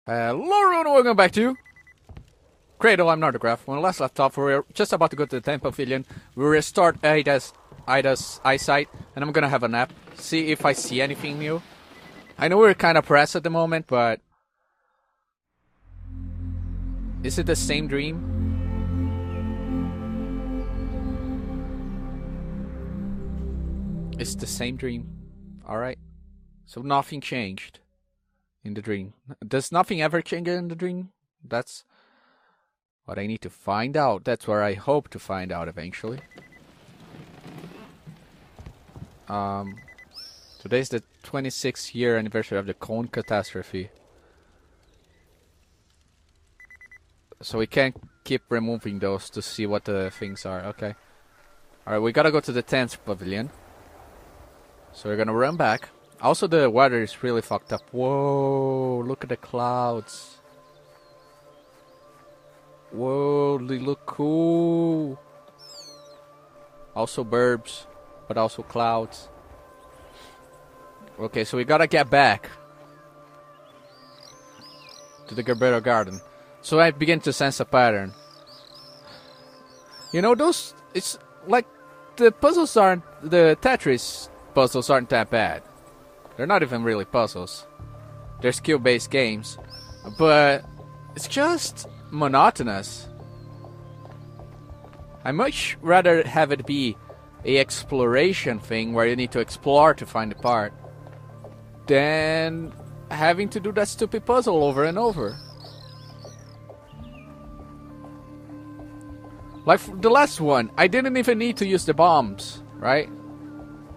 Hello everyone, welcome back to Cradle. I'm Nardograph. When we last left off, we're just about to go to the Temple Pavilion. We restart Ida's eyesight, and I'm gonna have a nap. See if I see anything new. I know we're kind of pressed at the moment, but... is it the same dream? It's the same dream. Alright. So nothing changed in the dream. Does nothing ever change in the dream? That's what I need to find out. That's where I hope to find out eventually. Today's the 26th year anniversary of the Cone catastrophe. So we can't keep removing those to see what the things are. Okay. Alright, we gotta go to the 10th pavilion. So we're gonna run back. Also, the weather is really fucked up. Whoa, look at the clouds. Whoa, they look cool. Also burbs, but also clouds. Okay, so we gotta get back to the Gerbera Garden. So I begin to sense a pattern. You know, those... it's like the puzzles aren't... the Tetris puzzles aren't that bad. They're not even really puzzles. They're skill-based games. But it's just monotonous. I much rather have it be a exploration thing where you need to explore to find the part than having to do that stupid puzzle over and over. Like the last one, I didn't even need to use the bombs, right?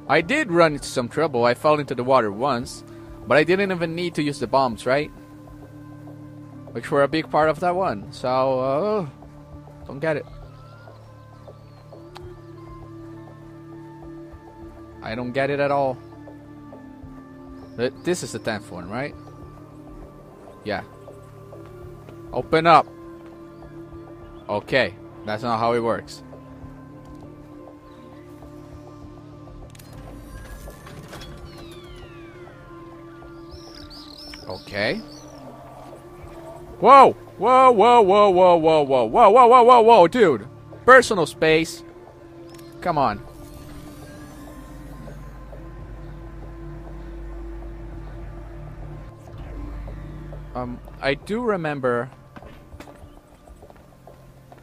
I did run into some trouble. I fell into the water once, but I didn't even need to use the bombs, right? Which were a big part of that one. So, don't get it. I don't get it at all. This is the 10th one, right? Yeah. Open up. Okay, that's not how it works. Okay. Whoa! Whoa, whoa, whoa, whoa, whoa, whoa, whoa, whoa, whoa, whoa, whoa, dude! Personal space. Come on. I do remember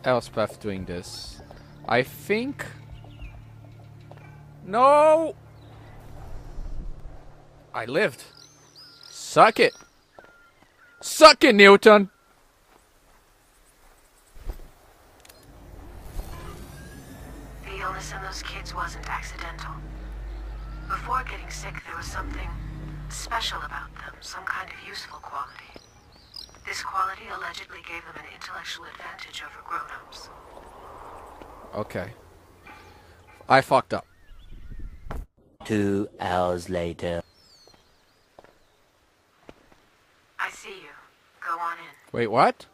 Elspeth doing this. I think... no! I lived. Suck it! Suck it, Newton! The illness in those kids wasn't accidental. Before getting sick, there was something special about them, some kind of useful quality. This quality allegedly gave them an intellectual advantage over grown-ups. Okay. I fucked up. 2 hours later. I see you. Go on in. Wait, what?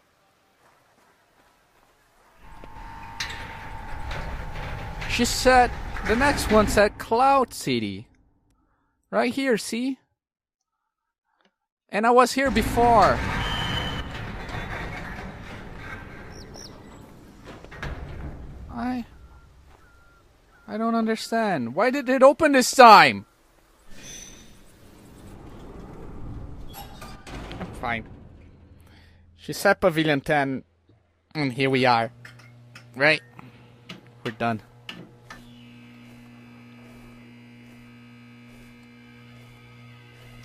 She said... the next one said Cloud City. Right here, see? And I was here before. I don't understand. Why did it open this time? I'm fine. She said Pavilion 10. And here we are. Right? We're done.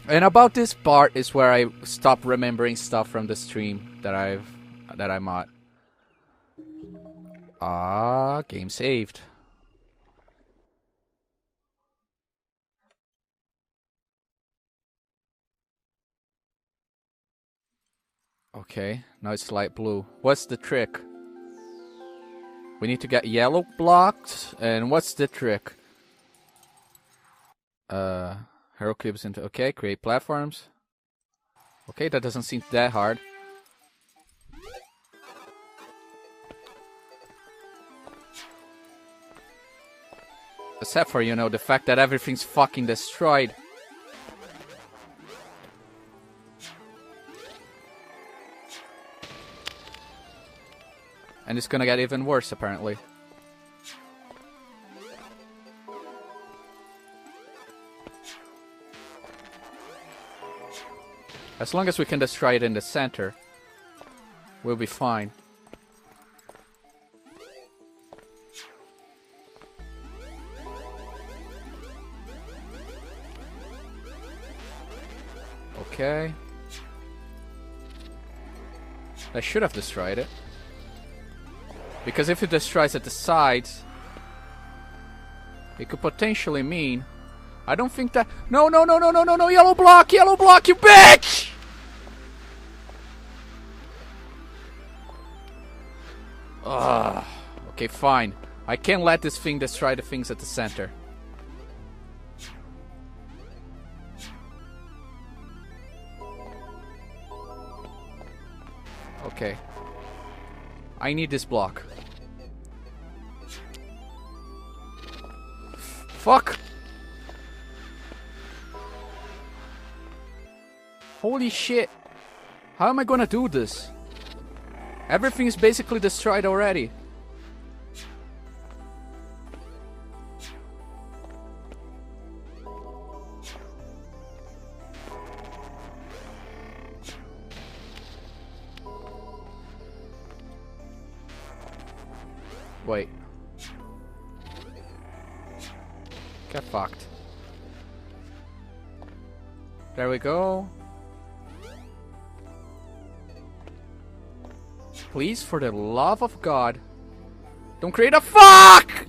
And about this part is where I stop remembering stuff from the stream that I'm at. Game saved. Okay, now it's light blue. What's the trick? We need to get yellow blocked, and what's the trick? Hero cubes into... okay, create platforms. Okay, that doesn't seem that hard. Except for, you know, the fact that everything's fucking destroyed. And it's gonna get even worse, apparently. As long as we can destroy it in the center, we'll be fine. Okay. I should have destroyed it. Because if it destroys at the sides, it could potentially mean... I don't think that... No, no, no, no, no, no, no, yellow block, you bitch! Ugh. Okay, fine. I can't let this thing destroy the things at the center. Okay. I need this block. Fuck! Holy shit! How am I gonna do this? Everything is basically destroyed already. Wait. Get fucked. There we go. Please, for the love of God, don't create a fuck!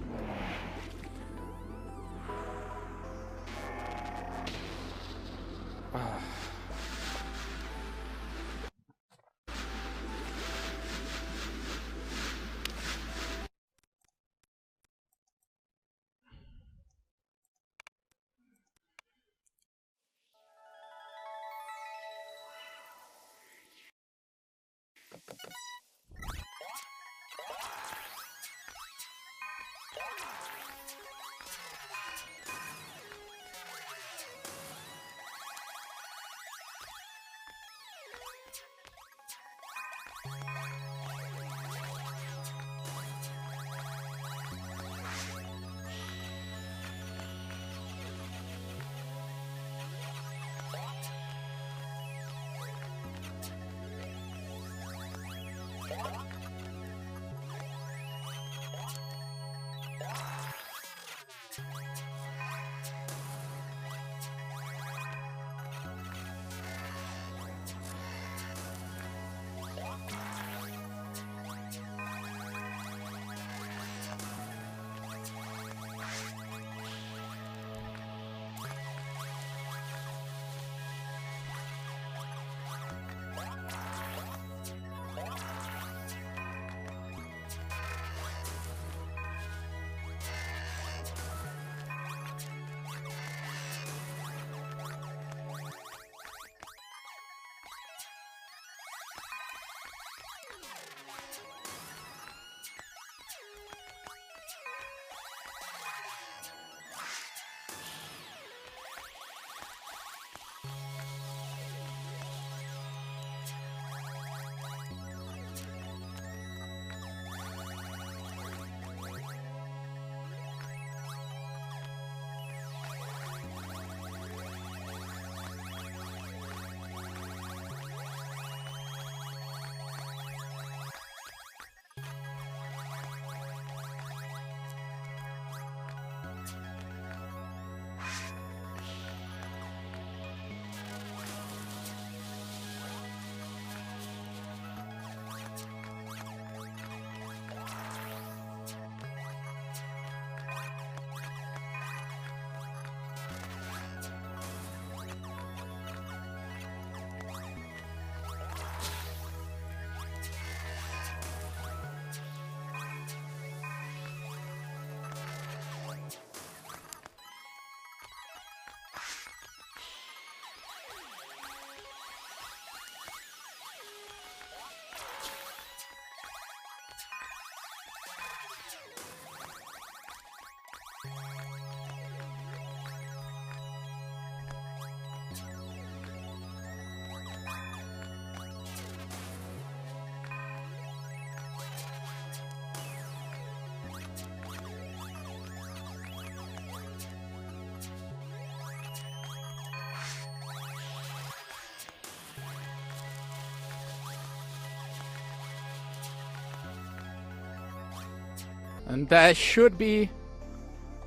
And that should be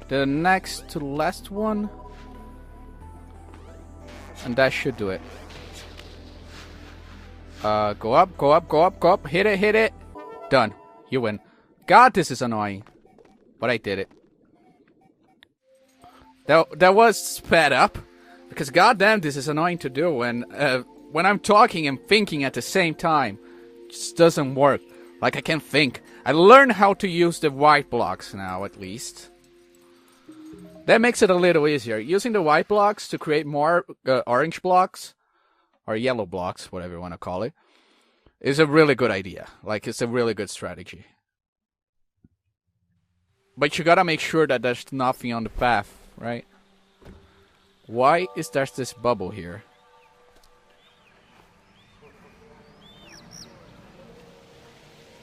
the next to last one. And that should do it. Go up, go up, go up, go up. Hit it, hit it. Done. You win. God, this is annoying. But I did it. That was sped up. Because goddamn, this is annoying to do when I'm talking and thinking at the same time. It just doesn't work. Like I can't think. I learned how to use the white blocks now, at least. That makes it a little easier. Using the white blocks to create more orange blocks, or yellow blocks, whatever you want to call it, is a really good idea. Like, it's a really good strategy. But you gotta make sure that there's nothing on the path, right? Why is there this bubble here?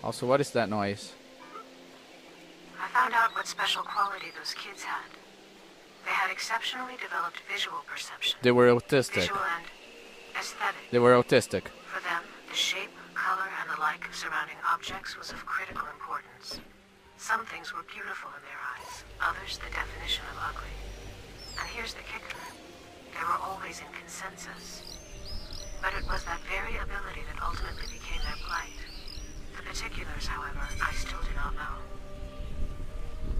Also, what is that noise? I found out what special quality those kids had. They had exceptionally developed visual perception. They were autistic. Visual and aesthetic. They were autistic. For them, the shape, color, and the like of surrounding objects was of critical importance. Some things were beautiful in their eyes, others the definition of ugly. And here's the kicker. They were always in consensus. But it was that very ability that ultimately became their plight. The particulars, however, I still do not know.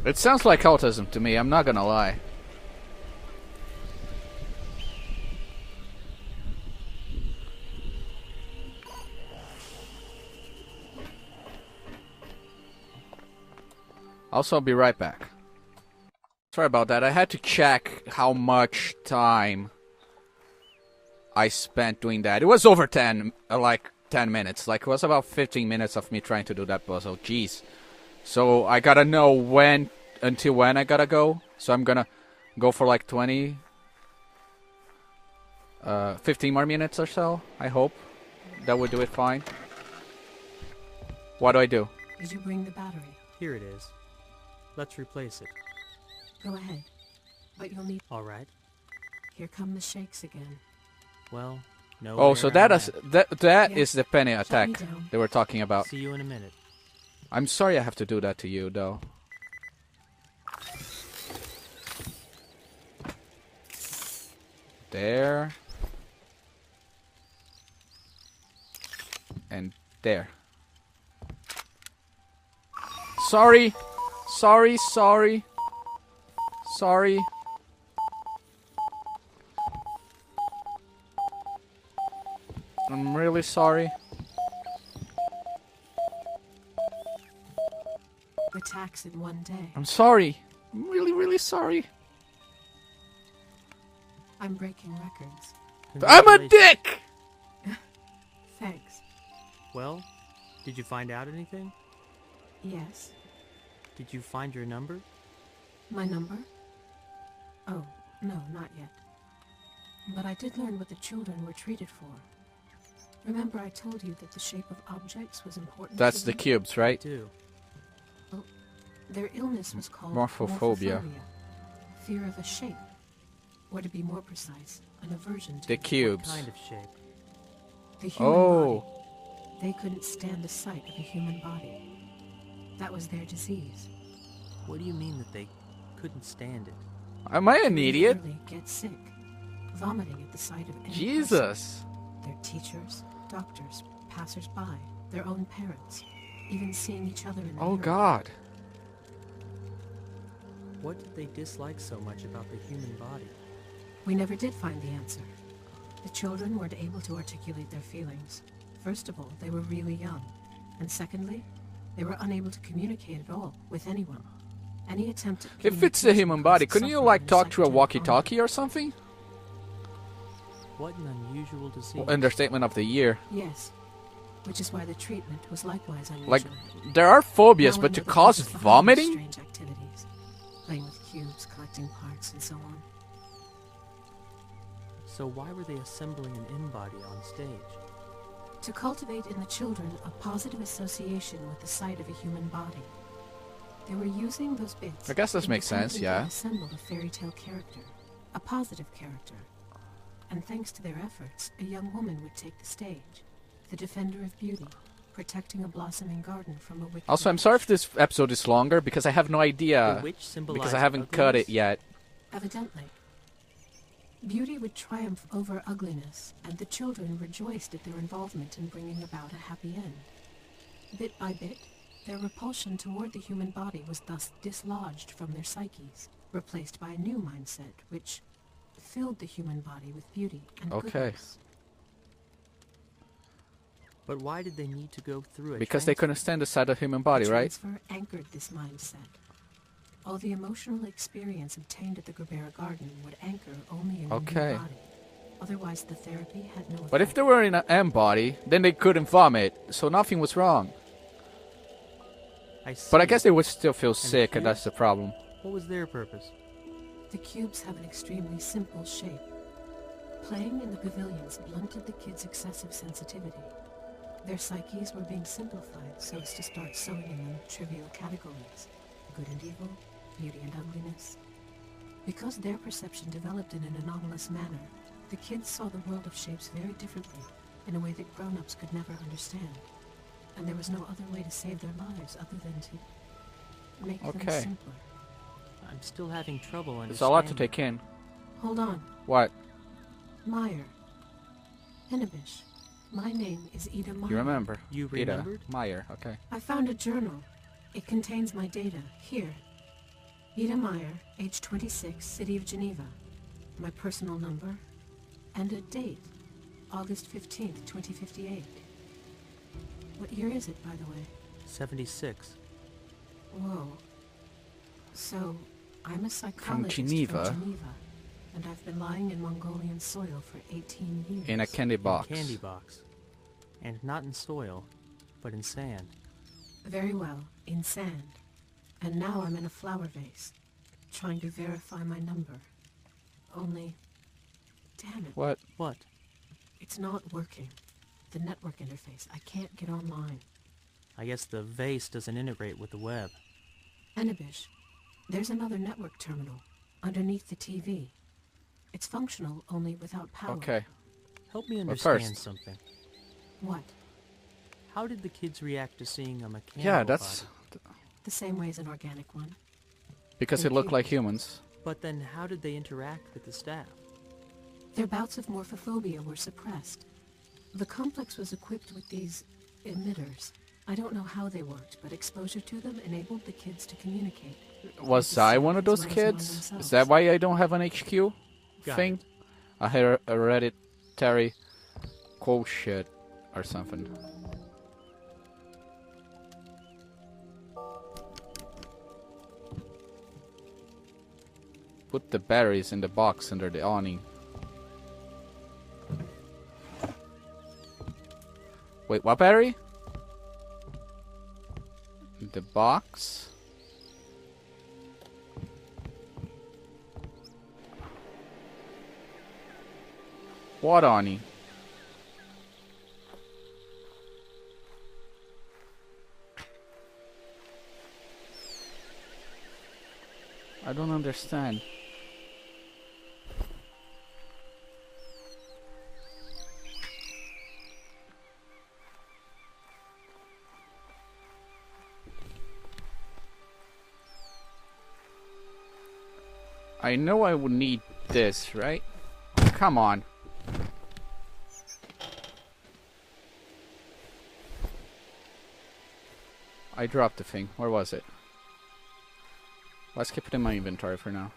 It sounds like autism to me, I'm not gonna lie. Also, I'll be right back. Sorry about that. I had to check how much time I spent doing that. It was over 10 minutes. Like, it was about 15 minutes of me trying to do that puzzle. Jeez. So, I gotta know until when I gotta go. So, I'm gonna go for like 15 more minutes or so, I hope. That would do it fine. What do I do? Did you bring the battery? Here it is. Let's replace it. Go ahead. But you'll need... All right. Here come the shakes again. Well, no. Oh, so that is Yes. the penny Shut attack me down. they were talking about. See you in a minute. I'm sorry I have to do that to you, though. There. And there. Sorry. Sorry, sorry. Sorry. I'm really sorry. Attacks in one day. I'm sorry. I'm really, really sorry. I'm breaking records. I'm a dick! Thanks. Well, did you find out anything? Yes. Did you find your number? My number? Oh, no, not yet. But I did learn what the children were treated for. Remember I told you that the shape of objects was important That's to the them? cubes, right? Do. Their illness was called Morphophobia. Fear of a shape. Or to be more precise, an aversion to The it. cubes. What kind of shape? The human Oh. body. They couldn't stand the sight of a human body. That was their disease. What do you mean that they couldn't stand it? Am I an They idiot? literally get sick, vomiting at the sight of any person. Jesus. Their teachers, doctors, passers-by, their own parents, even seeing each other in the Oh mirror. God. What did they dislike so much about the human body? We never did find the answer. The children weren't able to articulate their feelings. First of all, they were really young. And secondly, they were unable to communicate at all with anyone. Any attempt at If it's the human body, caused couldn't you suffering like and talk to a psychogenic walkie-talkie or something? What an unusual disease. Understatement of the year. harm. Yes. Which is why the treatment was likewise unusual. Like, there are phobias, No but one to knew the cause causes behind vomiting? Strange activities. Playing with cubes, collecting parts, and so on. So why were they assembling an in-body on stage? To cultivate in the children a positive association with the sight of a human body. They were using those bits. I guess this in makes sense, attempting to yeah. assemble a fairy tale character, a positive character. And thanks to their efforts, a young woman would take the stage, the defender of beauty, protecting a blossoming garden from a wicked Also, I'm witch. sorry if this episode is longer because I have no The idea witch symbolized because I haven't cut it ugliness? yet. Evidently. Beauty would triumph over ugliness, and the children rejoiced at their involvement in bringing about a happy end. Bit by bit, their repulsion toward the human body was thus dislodged from their psyches, replaced by a new mindset, which filled the human body with beauty and Okay. goodness. But why did they need to go through it? Because they couldn't stand the sight of human body, The right? transfer anchored this mindset. All the emotional experience obtained at the Gerbera Garden would anchor only in Okay. the human body. Otherwise, the therapy had no effect. But if they were in an M body, then they couldn't vomit, so nothing was wrong. I see. But I guess they would still feel sick, and cubes? that's the problem. What was their purpose? The cubes have an extremely simple shape. Playing in the pavilions blunted the kids' excessive sensitivity. Their psyches were being simplified so as to start sewing in them trivial categories: good and evil, beauty and ugliness. Because their perception developed in an anomalous manner, the kids saw the world of shapes very differently, in a way that grown-ups could never understand. And there was no other way to save their lives other than to make them Okay. simpler. I'm still having trouble understanding. It's a lot to take in. Hold on. What? Meyer. Hennebish. My name is Ida Meyer. You remember? You Ida remembered? Meyer, okay. I found a journal. It contains my data. Here. Ida Meyer, age 26, City of Geneva. My personal number. And a date. August 15th, 2058. What year is it, by the way? 76. Whoa. So, I'm a psychologist Geneva. from Geneva. And I've been lying in Mongolian soil for 18 years. In a candy box. Candy box. And not in soil, but in sand. Very well, in sand. And now I'm in a flower vase, trying to verify my number. Only, damn it, What? What? it's not working. The network interface, I can't get online. I guess the vase doesn't integrate with the web. Hennebish, there's another network terminal, underneath the TV. It's functional, only without power. Okay. Help me But understand first- something. What? How did the kids react to seeing a mechanical Yeah, that's body? The same way as an organic one. because it looked like humans. But then how did they interact with the staff? Their bouts of morphophobia were suppressed. The complex was equipped with these emitters. I don't know how they worked, but exposure to them enabled the kids to communicate. Was They I could one of see those as well as among kids? Is themselves. that why I don't have an HQ Got thing? it. A hereditary quotient or something. Put the batteries in the box under the awning. Wait, what battery? The box? What awning? I don't understand. I know I would need this, right? Come on. I dropped the thing. Where was it? Let's keep it in my inventory for now.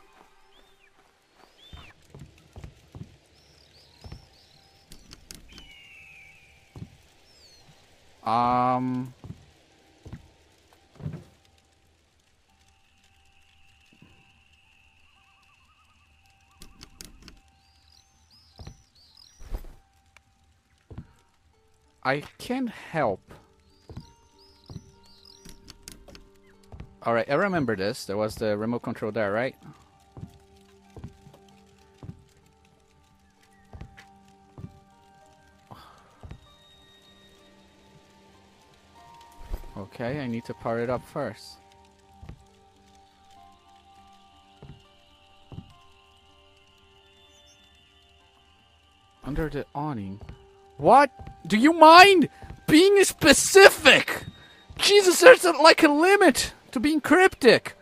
I can't help. Alright, I remember this. There was the remote control there, right? Okay, I need to power it up first. Under the awning. What? Do you mind? being specific! Jesus, there's like a limit to being cryptic.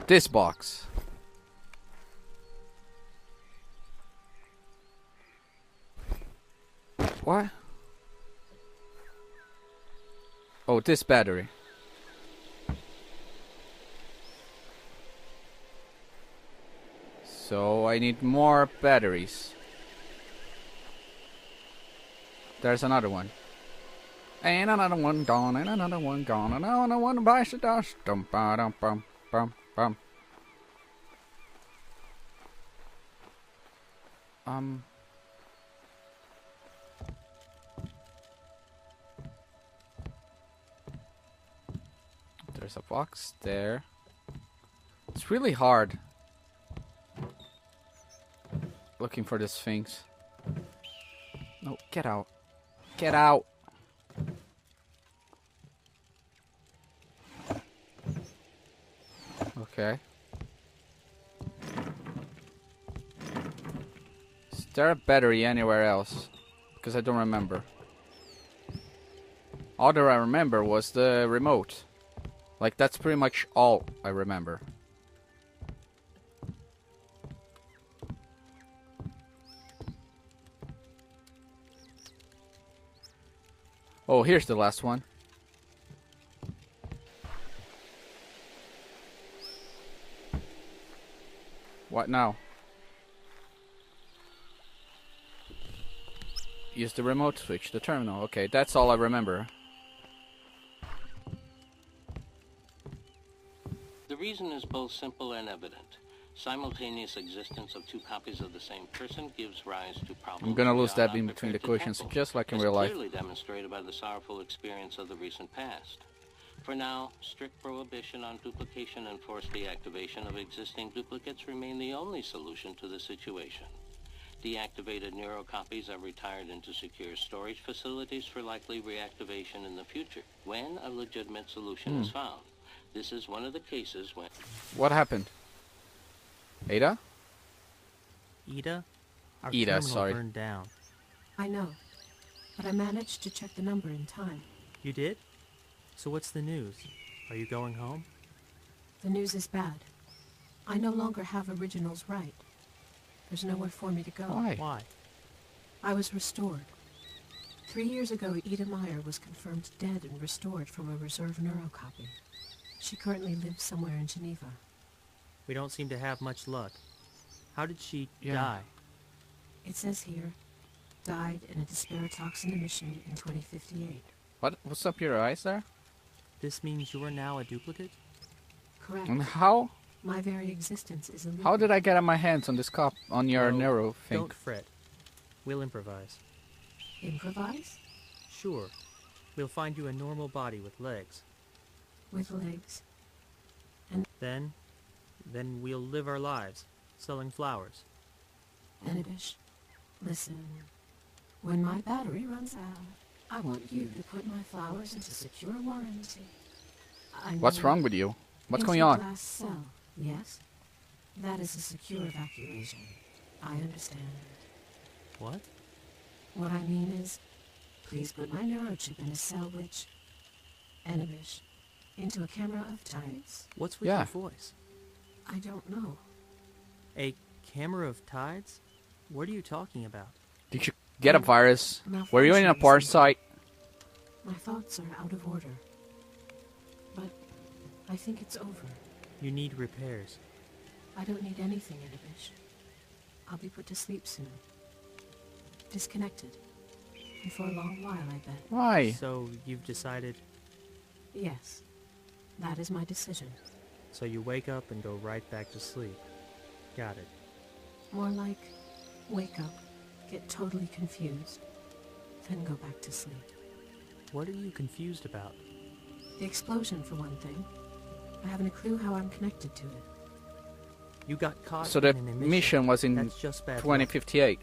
This box. What? Oh, this battery. So I need more batteries. There's another one. And another one gone, and another one gone, and another one bites the dust. Dum ba dum bum bum bum. There's a box there. It's really hard looking for these things. No, get out. Get out. Okay. Is there a battery anywhere else? Because I don't remember. All that I remember was the remote. Like, that's pretty much all I remember. Oh, here's the last one. What now? Use the remote to switch the terminal. Okay, that's all I remember. The reason is both simple and evident. Simultaneous existence of two copies of the same person gives rise to problems. I'm gonna lose that we are in not between the prepared to questions, tackle, just like in as real life. clearly demonstrated by the sorrowful experience of the recent past. For now, strict prohibition on duplication and forced deactivation of existing duplicates remain the only solution to the situation. Deactivated neurocopies are retired into secure storage facilities for likely reactivation in the future, when a legitimate solution is found. This is one of the cases when... What happened? Ada? Ida? Our Ida, terminal sorry. burned down. I know, but I managed to check the number in time. You did? So what's the news? Are you going home? The news is bad. I no longer have originals right. There's nowhere for me to go. Why? Why? I was restored. 3 years ago, Ida Meyer was confirmed dead and restored from a reserve neurocopy. She currently lives somewhere in Geneva. We don't seem to have much luck. How did she Yeah. die? It says here, died in a dysparatoxin emission in 2058. What's up your eyes there? This means you're now a duplicate? Correct. And how? My very existence is illegal. How did I get my hands on this cop on your No, neuro thing? Don't fret. We'll improvise. Improvise? Sure. We'll find you a normal body with legs. With legs. Then we'll live our lives, selling flowers. Anibish, listen. When my battery runs out, I want you to put my flowers into secure warranty. What's wrong with you? What's going on? Glass cell, yes? That is a secure evacuation. I understand. What? What I mean is, please put my neurochip in a cell which... Anibish, into a camera of tides. What's with Yeah. your voice? I don't know. A camera of tides? What are you talking about? Did you get a virus? Were you in a porn site? My thoughts are out of order. But I think it's over. You need repairs. I don't need anything, Anibish. I'll be put to sleep soon. Disconnected. And for a long while, I bet. Why? So you've decided... Yes. That is my decision. So you wake up and go right back to sleep. Got it. More like, wake up, get totally confused, then go back to sleep. What are you confused about? The explosion, for one thing. I haven't a clue how I'm connected to it. You got caught So in the an emission. mission was in That's just bad luck. 2058.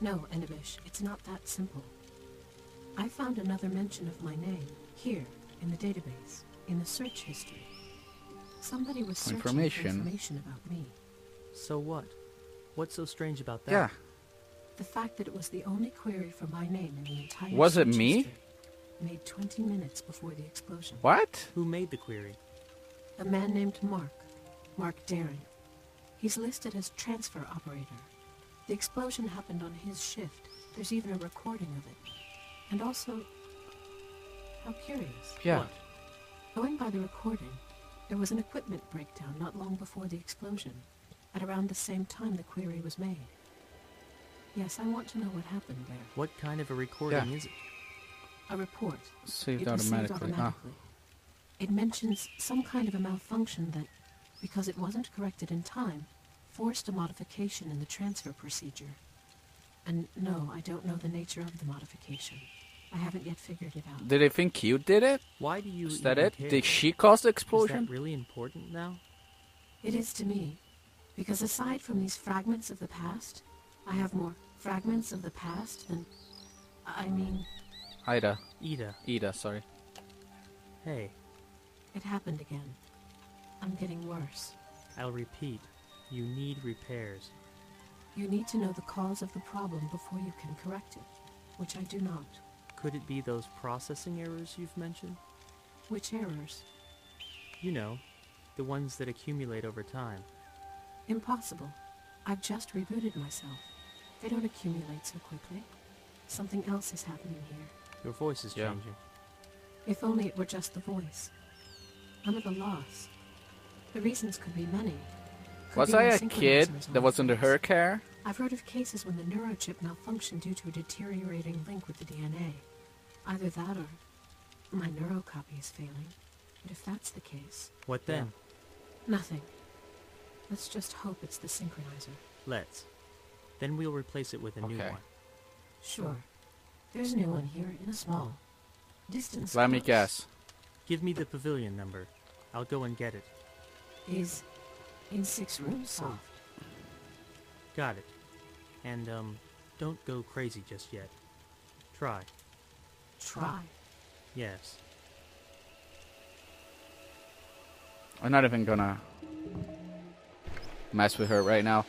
No, Anibish, it's not that simple. I found another mention of my name, here, in the database. in the search history. Somebody was searching Information. for information about me. So what? What's so strange about that? Yeah. The fact that it was the only query for my name in the entire Was it search me? history, made 20 minutes before the explosion. What? Who made the query? A man named Mark Daring. He's listed as transfer operator. The explosion happened on his shift. There's even a recording of it. And also, how curious. Yeah. What? Going by the recording, there was an equipment breakdown not long before the explosion, at around the same time the query was made. Yes, I want to know what happened there. What kind of a recording Yeah. is it? A report. Saved It was saved automatically. automatically. It mentions some kind of a malfunction that, because it wasn't corrected in time, forced a modification in the transfer procedure. And no, I don't know the nature of the modification. I haven't yet figured it out. Did they think you did it? Why do you Is that even it? care? Did she cause the Is explosion? that really important now? It is to me, because aside from these fragments of the past, I have more fragments of the past than... I mean, Ida. Ida, Sorry. hey, it happened again. I'm getting worse. I'll repeat. You need repairs. You need to know the cause of the problem before you can correct it, which I do not. Could it be those processing errors you've mentioned? Which errors? You know, the ones that accumulate over time. Impossible. I've just rebooted myself. They don't accumulate so quickly. Something else is happening here. Your voice is Yeah. changing. If only it were just the voice. I'm at a loss. The reasons could be many. Could Was be I my a kid synchronizers that on was the under face. her care? I've heard of cases when the neurochip malfunctioned due to a deteriorating link with the DNA. Either that or my neurocopy is failing. But if that's the case, What then? nothing. Let's just hope it's the synchronizer. Let's. Then we'll replace it with a new Okay. one. Sure. There's a new one here in a small distance. Let me close. guess. Give me the pavilion number. I'll go and get it. Is in 6 rooms soft. Got it. And, don't go crazy just yet. Try. Try. Yes. I'm not even gonna mess with her right now.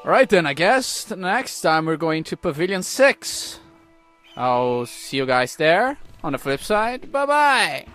Alright then, I guess next time we're going to Pavilion 6. I'll see you guys there on the flip side. Bye bye!